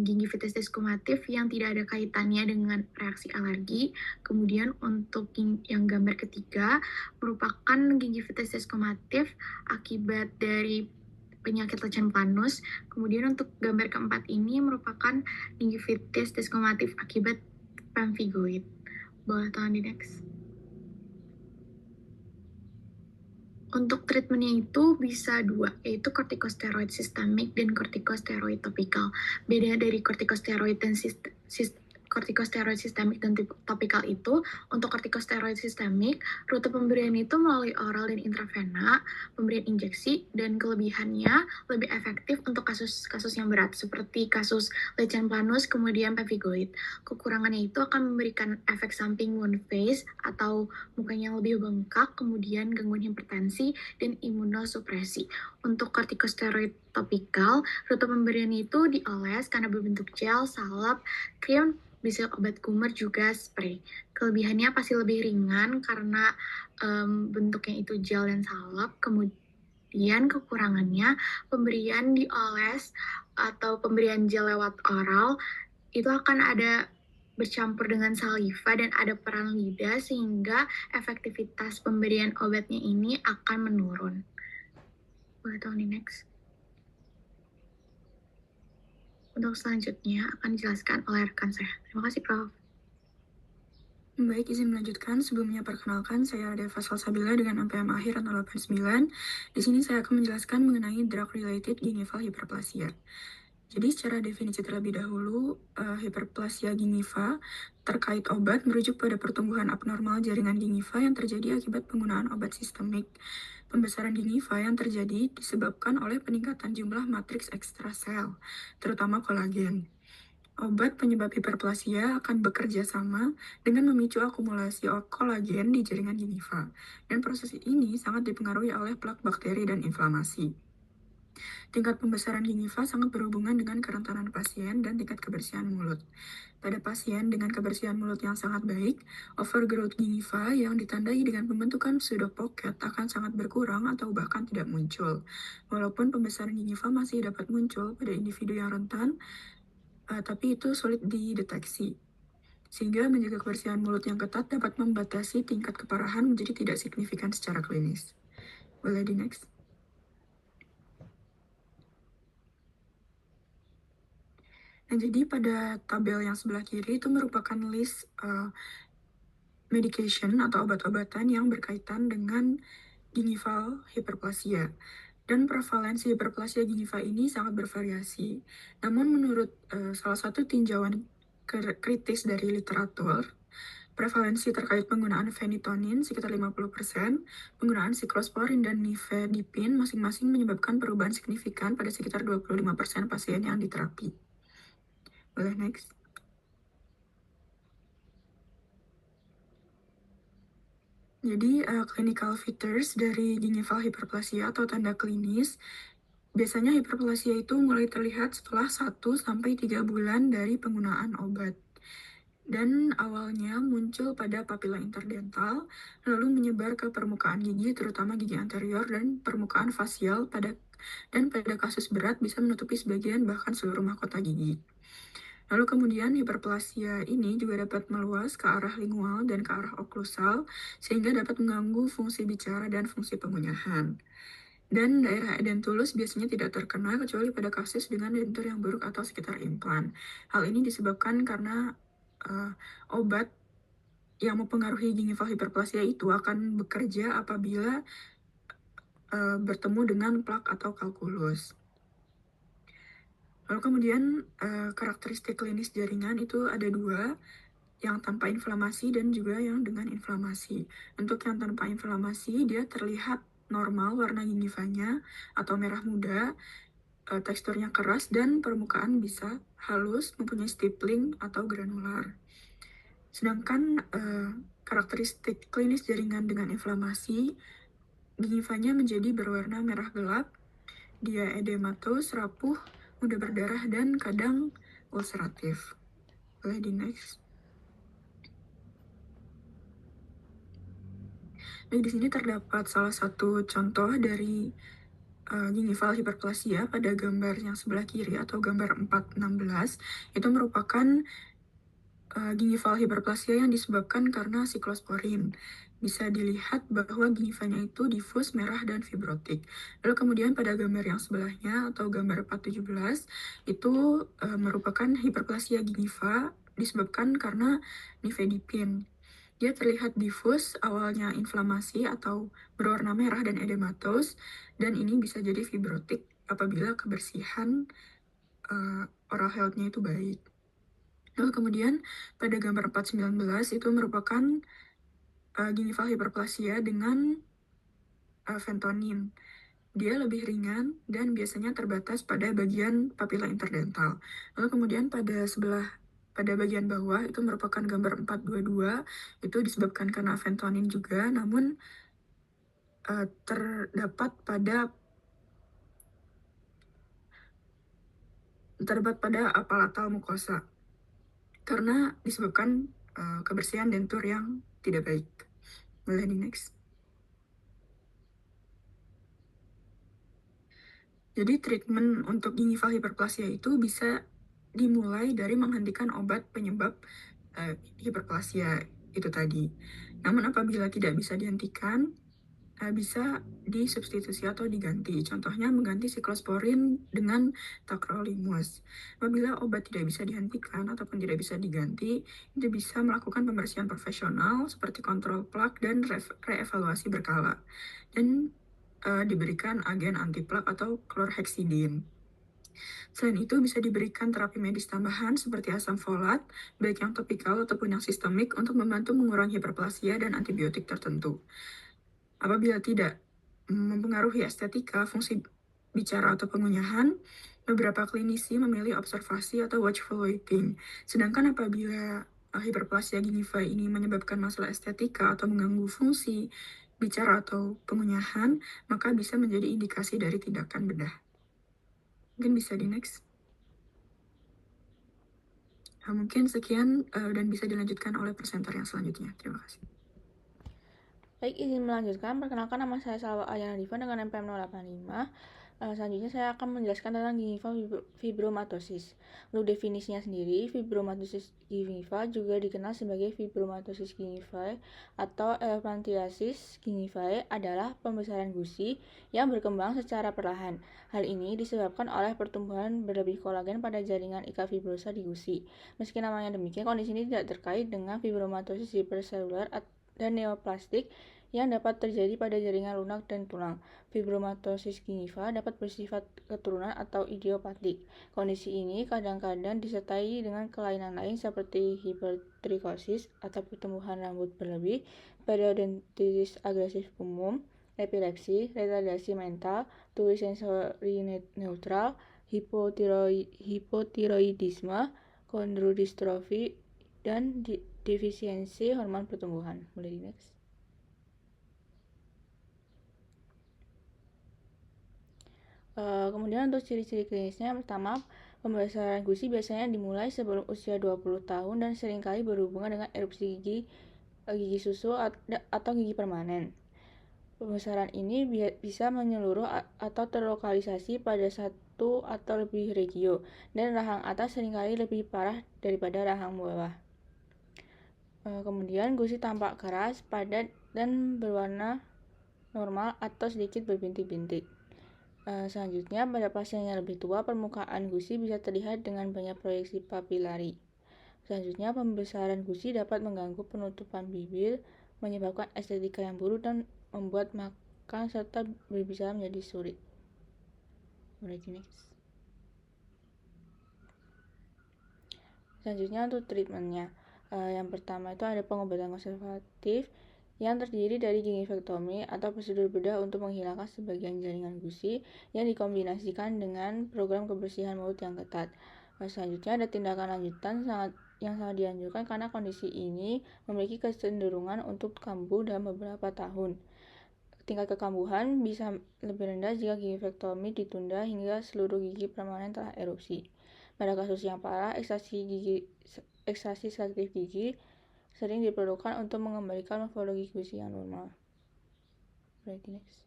gingivitis desquamative yang tidak ada kaitannya dengan reaksi alergi. Kemudian untuk yang gambar ketiga merupakan gingivitis desquamative akibat dari penyakit lichen planus. Kemudian untuk gambar keempat ini merupakan gingivitis desquamative akibat pemphigoid. Boleh tolong di next. Untuk treatmentnya itu bisa dua, yaitu corticosteroid sistemik dan corticosteroid topikal. Beda dari corticosteroid dan corticosteroid sistemik dan topikal itu, untuk corticosteroid sistemik, rute pemberian itu melalui oral dan intravena, pemberian injeksi, dan kelebihannya lebih efektif untuk kasus-kasus yang berat, seperti kasus lichen planus, kemudian pemphigoid. Kekurangannya itu akan memberikan efek samping wound face, atau mukanya yang lebih bengkak, kemudian gangguan hipertensi, dan imunosupresi. Untuk corticosteroid topikal, rute pemberian itu dioles karena berbentuk gel, salep, krim, bisa obat kumur juga spray. Kelebihannya pasti lebih ringan karena bentuknya itu gel dan salep. Kemudian kekurangannya, pemberian dioles atau pemberian gel lewat oral itu akan ada bercampur dengan saliva dan ada peran lidah, sehingga efektivitas pemberian obatnya ini akan menurun. Boleh tolong di next. Untuk selanjutnya akan dijelaskan oleh rekan saya. Terima kasih, Prof. Baik, izin melanjutkan. Sebelumnya perkenalkan, saya Deva Salsabila dengan NPM akhir 089. Di sini saya akan menjelaskan mengenai drug-related gingival hyperplasia. Jadi secara definisi terlebih dahulu, hiperplasia gingiva terkait obat merujuk pada pertumbuhan abnormal jaringan gingiva yang terjadi akibat penggunaan obat sistemik. Pembesaran gingiva yang terjadi disebabkan oleh peningkatan jumlah matriks ekstrasel, terutama kolagen. Obat penyebab hiperplasia akan bekerja sama dengan memicu akumulasi kolagen di jaringan gingiva, dan proses ini sangat dipengaruhi oleh plak bakteri dan inflamasi. Tingkat pembesaran gingiva sangat berhubungan dengan kerentanan pasien dan tingkat kebersihan mulut. Pada pasien dengan kebersihan mulut yang sangat baik, overgrowth gingiva yang ditandai dengan pembentukan pseudopocket akan sangat berkurang atau bahkan tidak muncul. Walaupun pembesaran gingiva masih dapat muncul pada individu yang rentan, tapi itu sulit dideteksi. Sehingga menjaga kebersihan mulut yang ketat dapat membatasi tingkat keparahan menjadi tidak signifikan secara klinis. Boleh di next. Nah, jadi pada tabel yang sebelah kiri itu merupakan list medication atau obat-obatan yang berkaitan dengan gingival hyperplasia. Dan prevalensi hiperplasia gingiva ini sangat bervariasi. Namun menurut salah satu tinjauan kritis dari literatur, prevalensi terkait penggunaan phenitonin sekitar 50%, penggunaan siklosporin dan nifedipin masing-masing menyebabkan perubahan signifikan pada sekitar 25% pasien yang diterapi. Boleh next. Jadi, clinical features dari gingival hiperplasia atau tanda klinis, biasanya hiperplasia itu mulai terlihat setelah 1-3 bulan dari penggunaan obat. Dan awalnya muncul pada papila interdental, lalu menyebar ke permukaan gigi, terutama gigi anterior dan permukaan fasial dan pada kasus berat bisa menutupi sebagian bahkan seluruh mahkota gigi. Lalu kemudian hiperplasia ini juga dapat meluas ke arah lingual dan ke arah oklusal, sehingga dapat mengganggu fungsi bicara dan fungsi pengunyahan. Dan daerah edentulus biasanya tidak terkena kecuali pada kasus dengan dentur yang buruk atau sekitar implan. Hal ini disebabkan karena obat yang mempengaruhi gingival hiperplasia itu akan bekerja apabila bertemu dengan plak atau kalkulus. Lalu kemudian karakteristik klinis jaringan itu ada 2, yang tanpa inflamasi dan juga yang dengan inflamasi. Untuk yang tanpa inflamasi, dia terlihat normal warna gingivanya atau merah muda, teksturnya keras dan permukaan bisa halus, mempunyai stippling atau granular. Sedangkan karakteristik klinis jaringan dengan inflamasi, gingivanya menjadi berwarna merah gelap, dia edematus, rapuh, mudah berdarah, dan kadang ulceratif. Boleh di next. Nah, di sini terdapat salah satu contoh dari gingival hiperplasia pada gambar yang sebelah kiri atau gambar 416. Itu merupakan gingival hiperplasia yang disebabkan karena siklosporin. Bisa dilihat bahwa gingivanya itu difus, merah, dan fibrotik. Lalu kemudian pada gambar yang sebelahnya atau gambar 417 itu merupakan hiperplasia gingiva disebabkan karena nifedipin. Dia terlihat difus, awalnya inflamasi atau berwarna merah dan edematus, dan ini bisa jadi fibrotik apabila kebersihan oral health-nya itu baik. Lalu kemudian pada gambar 419 itu merupakan gingival hiperplasia dengan fentonin. Dia lebih ringan dan biasanya terbatas pada bagian papila interdental. Lalu kemudian pada bagian bawah itu merupakan gambar 422, itu disebabkan karena fentonin juga, namun terdapat pada palatal mukosa karena disebabkan kebersihan dentur yang tidak baik. Boleh di next. Jadi treatment untuk gingival hiperplasia itu bisa dimulai dari menghentikan obat penyebab hiperplasia itu tadi. Namun apabila tidak bisa dihentikan, bisa disubstitusi atau diganti. Contohnya mengganti siklosporin dengan tacrolimus. Apabila obat tidak bisa dihentikan ataupun tidak bisa diganti, itu bisa melakukan pembersihan profesional seperti kontrol plak dan reevaluasi berkala. Dan diberikan agen anti plak atau chlorhexidine. Selain itu bisa diberikan terapi medis tambahan seperti asam folat, baik yang topikal ataupun yang sistemik untuk membantu mengurangi hiperplasia dan antibiotik tertentu. Apabila tidak mempengaruhi estetika, fungsi bicara atau pengunyahan, beberapa klinisi memilih observasi atau watchful waiting. Sedangkan apabila hiperplasia gingiva ini menyebabkan masalah estetika atau mengganggu fungsi bicara atau pengunyahan, maka bisa menjadi indikasi dari tindakan bedah. Mungkin bisa di next. Mungkin sekian dan bisa dilanjutkan oleh presenter yang selanjutnya. Terima kasih. Baik, izin melanjutkan. Perkenalkan, nama saya Salwa Ayana Diva dengan NPM 085. Selanjutnya saya akan menjelaskan tentang gingival fibromatosis. Untuk definisinya sendiri, fibromatosis gingiva juga dikenal sebagai fibromatosis gingivae atau elephantiasis gingivae adalah pembesaran gusi yang berkembang secara perlahan. Hal ini disebabkan oleh pertumbuhan berlebih kolagen pada jaringan ika fibrosa di gusi. Meski namanya demikian, kondisi ini tidak terkait dengan fibromatosis hiperseluler dan neoplastik yang dapat terjadi pada jaringan lunak dan tulang. Fibromatosis gingiva dapat bersifat keturunan atau idiopatik. Kondisi ini kadang-kadang disertai dengan kelainan lain seperti hipertrikosis atau pertumbuhan rambut berlebih, periodontitis agresif umum, epilepsi, retardasi mental, tuli sensori neutral, hipotiroidisme, kondrodistrofi, dan defisiensi hormon pertumbuhan. Boleh di next. Kemudian untuk ciri-ciri klinisnya, pertama, pembesaran gusi biasanya dimulai sebelum usia 20 tahun dan seringkali berhubungan dengan erupsi gigi susu atau gigi permanen. Pembesaran ini bisa menyeluruh atau terlokalisasi pada satu atau lebih regio, dan rahang atas seringkali lebih parah daripada rahang bawah. Kemudian gusi tampak keras, padat, dan berwarna normal atau sedikit berbintik-bintik. Selanjutnya, pada pasien yang lebih tua, permukaan gusi bisa terlihat dengan banyak proyeksi papilari. Selanjutnya, pembesaran gusi dapat mengganggu penutupan bibir, menyebabkan estetika yang buruk, dan membuat makan serta berbicara menjadi sulit. Boleh di next. Selanjutnya untuk treatmentnya, yang pertama itu ada pengobatan konservatif yang terdiri dari gingivektomi atau prosedur bedah untuk menghilangkan sebagian jaringan gusi yang dikombinasikan dengan program kebersihan mulut yang ketat. Selanjutnya ada tindakan lanjutan yang sangat dianjurkan karena kondisi ini memiliki kecenderungan untuk kambuh dalam beberapa tahun. Tingkat kekambuhan bisa lebih rendah jika gingivektomi ditunda hingga seluruh gigi permanen telah erupsi. Pada kasus yang parah, ekstraksi selektif gigi sering diperlukan untuk mengembalikan morfologi gusi yang normal. Next.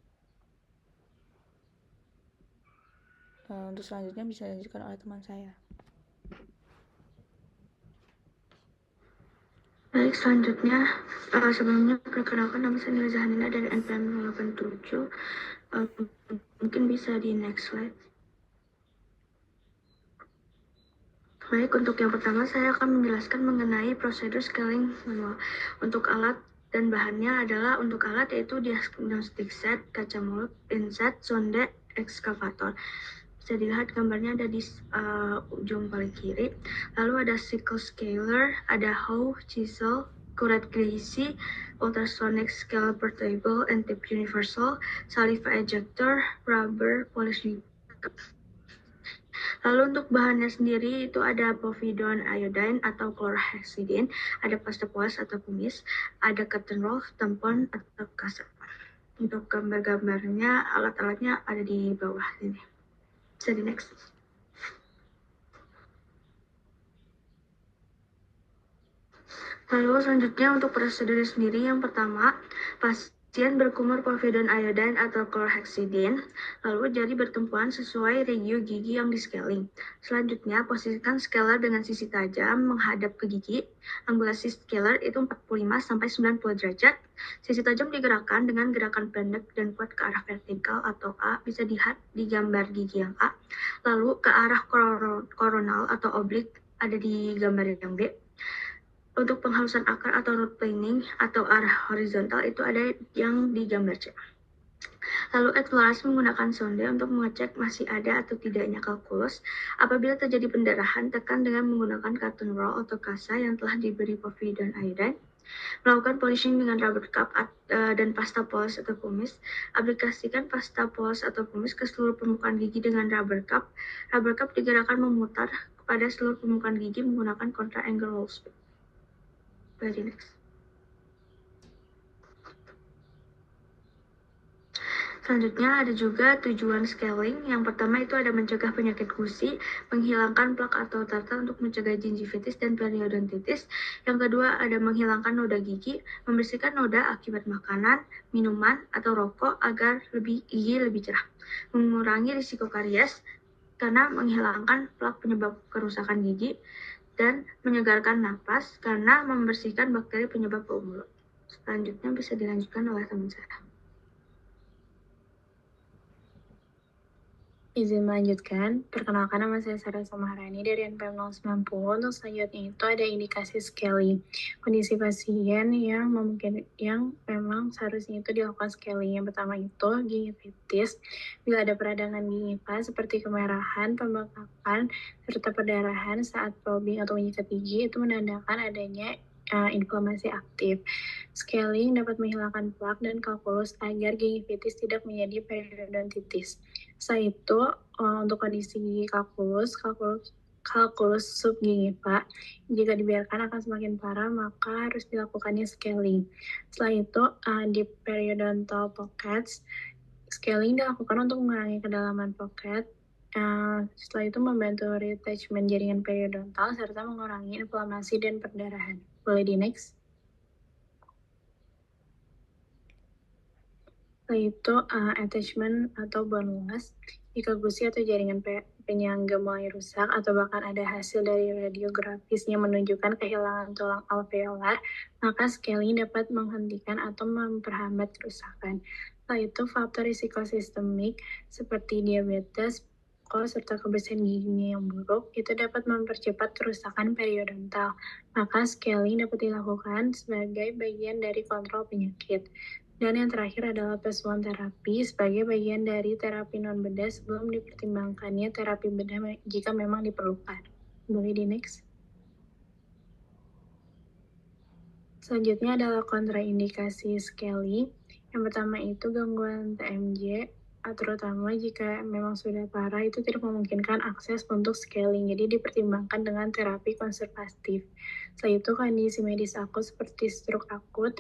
Untuk selanjutnya bisa dilanjutkan oleh teman saya. Baik, selanjutnya sebelumnya perkenalkan nama saya Nila Zahanila dari NPM 087. Mungkin bisa di next slide. Baik, untuk yang pertama saya akan menjelaskan mengenai prosedur scaling manual. Untuk alat dan bahannya adalah untuk alat yaitu diagnostic set, kaca mulut, pinset, sonde, ekskavator. Bisa dilihat gambarnya ada di ujung paling kiri. Lalu ada sickle scaler, ada hoe, chisel, curette greasy, ultrasonic scale portable, and tip universal, saliva ejector, rubber, polishing. Lalu untuk bahannya sendiri itu ada povidone iodine atau chlorhexidine, ada pasta poles atau kumis, ada cotton roll, tampon atau kasa. Untuk gambar-gambarnya, alat-alatnya ada di bawah sini. Bisa di next. Lalu selanjutnya untuk prosedurnya sendiri, yang pertama, pasien berkumur povidone iodine atau chlorhexidine, lalu jari bertumpuan sesuai regio gigi yang di-scaling. Selanjutnya, posisikan scaler dengan sisi tajam menghadap ke gigi. Angulasi scaler itu 45-90 derajat. Sisi tajam digerakkan dengan gerakan pendek dan kuat ke arah vertikal atau A, bisa dilihat di gambar gigi yang A. Lalu ke arah koronal atau oblik ada di gambar yang B. Untuk penghalusan akar atau root planing atau arah horizontal itu ada yang di gambar C. Lalu eksplorasi menggunakan sonde untuk mengecek masih ada atau tidaknya kalkulus. Apabila terjadi pendarahan, tekan dengan menggunakan cotton roll atau kasa yang telah diberi povidone iodine. Melakukan polishing dengan rubber cup dan pasta poles atau kumis. Aplikasikan pasta poles atau kumis ke seluruh permukaan gigi dengan rubber cup. Rubber cup digerakkan memutar kepada seluruh permukaan gigi menggunakan contra angle roll speed. Next. Selanjutnya ada juga tujuan scaling. Yang pertama itu ada mencegah penyakit gusi, menghilangkan plak atau tartar untuk mencegah gingivitis dan periodontitis. Yang kedua ada menghilangkan noda gigi, membersihkan noda akibat makanan, minuman, atau rokok agar gigi lebih cerah. Mengurangi risiko karies karena menghilangkan plak penyebab kerusakan gigi, dan menyegarkan napas karena membersihkan bakteri penyebab bau mulut. Selanjutnya bisa dilanjutkan oleh teman saya. Izin melanjutkan, perkenalkan nama saya Sarah Samaharani dari NPM 090. Untuk selanjutnya itu ada indikasi scaling. Kondisi pasien yang memang seharusnya itu dilakukan scaling. Yang pertama itu gingivitis. Bila ada peradangan gingiva seperti kemerahan, pembengkakan, serta perdarahan saat probing atau menyikat gigi, itu menandakan adanya inflamasi aktif. Scaling dapat menghilangkan plak dan kalkulus agar gingivitis tidak menjadi periodontitis. Setelah itu, untuk kondisi gigi kalkulus subgingiva, jika dibiarkan akan semakin parah, maka harus dilakukannya scaling. Setelah itu, di periodontal pockets, scaling dilakukan untuk mengurangi kedalaman pocket. Setelah itu membantu reattachment jaringan periodontal serta mengurangi inflamasi dan perdarahan. Boleh di next? Setelah itu attachment atau bone loss. Jika gusi atau jaringan penyangga mulai rusak atau bahkan ada hasil dari radiografisnya menunjukkan kehilangan tulang alveolar, maka scaling dapat menghentikan atau memperhambat kerusakan. Setelah itu faktor risiko sistemik seperti diabetes, serta kebersihan giginya yang buruk itu dapat mempercepat kerusakan periodontal. Maka scaling dapat dilakukan sebagai bagian dari kontrol penyakit. Dan yang terakhir adalah +1 terapi sebagai bagian dari terapi non-bedah sebelum dipertimbangkannya terapi bedah jika memang diperlukan. Boleh di next? Selanjutnya adalah kontraindikasi scaling. Yang pertama itu gangguan TMJ, terutama jika memang sudah parah itu tidak memungkinkan akses untuk scaling, jadi dipertimbangkan dengan terapi konservatif. Setelah itu kondisi medis akut seperti stroke akut,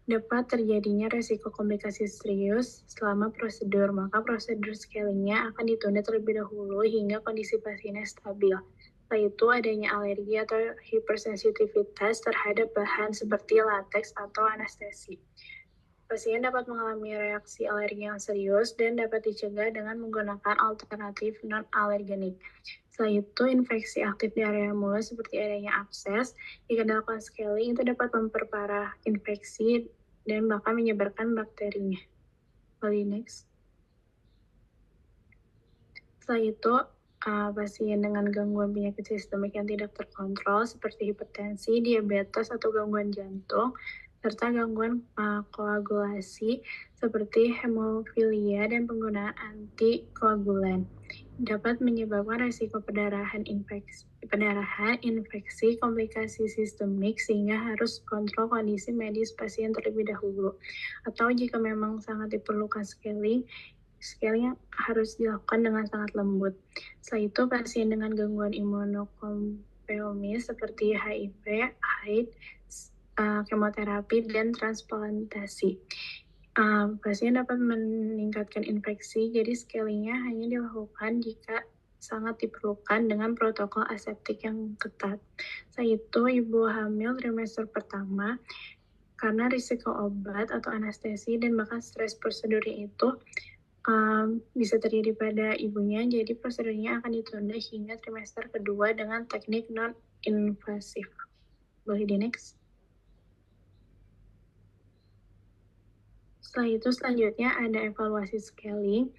dapat terjadinya resiko komplikasi serius selama prosedur, maka prosedur scalingnya akan ditunda terlebih dahulu hingga kondisi pasiennya stabil. Setelah itu adanya alergi atau hipersensitivitas terhadap bahan seperti lateks atau anestesi. Pasien dapat mengalami reaksi alergi yang serius dan dapat dicegah dengan menggunakan alternatif non-alergenik. Setelah itu, infeksi aktif di area mulut seperti adanya abses, jika dilakukan scaling itu dapat memperparah infeksi dan bahkan menyebarkan bakterinya. Boleh next. Setelah itu, pasien dengan gangguan penyakit sistemik yang tidak terkontrol seperti hipertensi, diabetes, atau gangguan jantung, serta gangguan koagulasi seperti hemofilia dan penggunaan antikoagulan dapat menyebabkan resiko perdarahan, infeksi, komplikasi sistemik sehingga harus kontrol kondisi medis pasien terlebih dahulu. Atau jika memang sangat diperlukan scaling harus dilakukan dengan sangat lembut. Setelah itu pasien dengan gangguan imunokompromis seperti HIV, AIDS, kemoterapi, dan transplantasi. Pasien dapat meningkatkan infeksi, jadi scalingnya hanya dilakukan jika sangat diperlukan dengan protokol aseptik yang ketat. Setelah itu, ibu hamil trimester pertama, karena risiko obat atau anestesi dan bahkan stres prosedurnya itu bisa terjadi pada ibunya, jadi prosedurnya akan ditunda hingga trimester kedua dengan teknik non-invasif. Boleh di next? Setelah itu selanjutnya ada evaluasi scaling.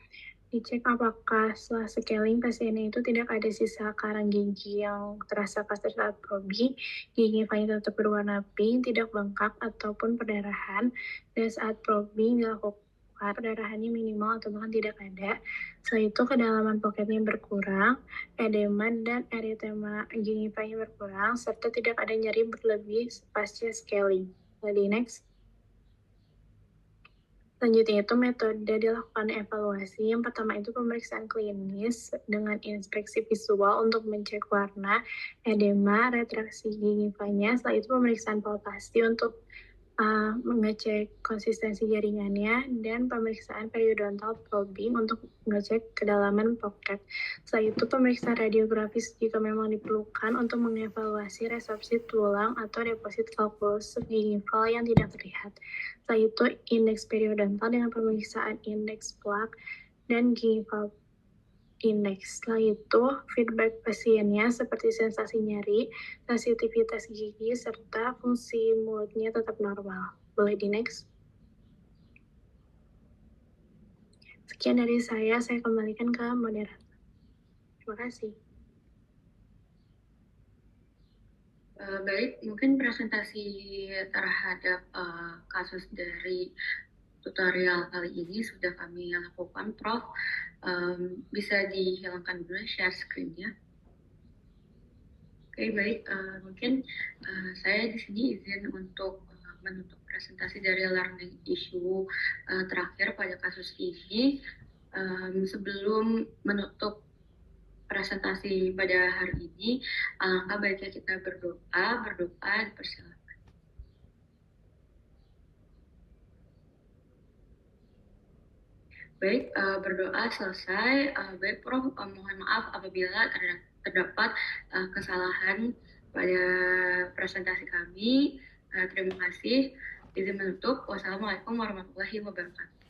Dicek apakah setelah scaling pasiennya itu tidak ada sisa karang gigi yang terasa kasar saat probing, gingivanya tetap berwarna pink, tidak bengkak ataupun perdarahan, dan saat probing dilakukan perdarahannya minimal atau bahkan tidak ada. Setelah itu kedalaman poketnya berkurang, edema dan eritema gingivanya berkurang, serta tidak ada nyeri berlebih pasca scaling. Jadi next. Selanjutnya itu metode dilakukan evaluasi. Yang pertama itu pemeriksaan klinis dengan inspeksi visual untuk mencek warna, edema, retraksi gingivanya. Setelah itu pemeriksaan palpasi untuk mengecek konsistensi jaringannya, dan pemeriksaan periodontal probing untuk mengecek kedalaman pocket. Setelah itu pemeriksaan radiografis jika memang diperlukan untuk mengevaluasi resorpsi tulang atau deposit kalkulus subgingival yang tidak terlihat. Setelah itu indeks periodontal dengan pemeriksaan indeks plak dan gingival index. Setelah itu, feedback pasiennya seperti sensasi nyeri, sensitivitas gigi, serta fungsi mulutnya tetap normal. Boleh di next. Sekian dari saya kembalikan ke moderator. Terima kasih. Baik, mungkin presentasi terhadap kasus dari tutorial kali ini sudah kami lakukan, Prof. Bisa dihilangkan dulu share screen-nya. Oke, baik. Mungkin saya di sini izin untuk menutup presentasi dari learning issue terakhir pada kasus ini. Sebelum menutup presentasi pada hari ini, alangkah baiknya kita berdoa, dipersilakan. Baik, berdoa selesai. Baik, Prof, mohon maaf apabila terdapat kesalahan pada presentasi kami. Terima kasih. Izin menutup. Wassalamualaikum warahmatullahi wabarakatuh.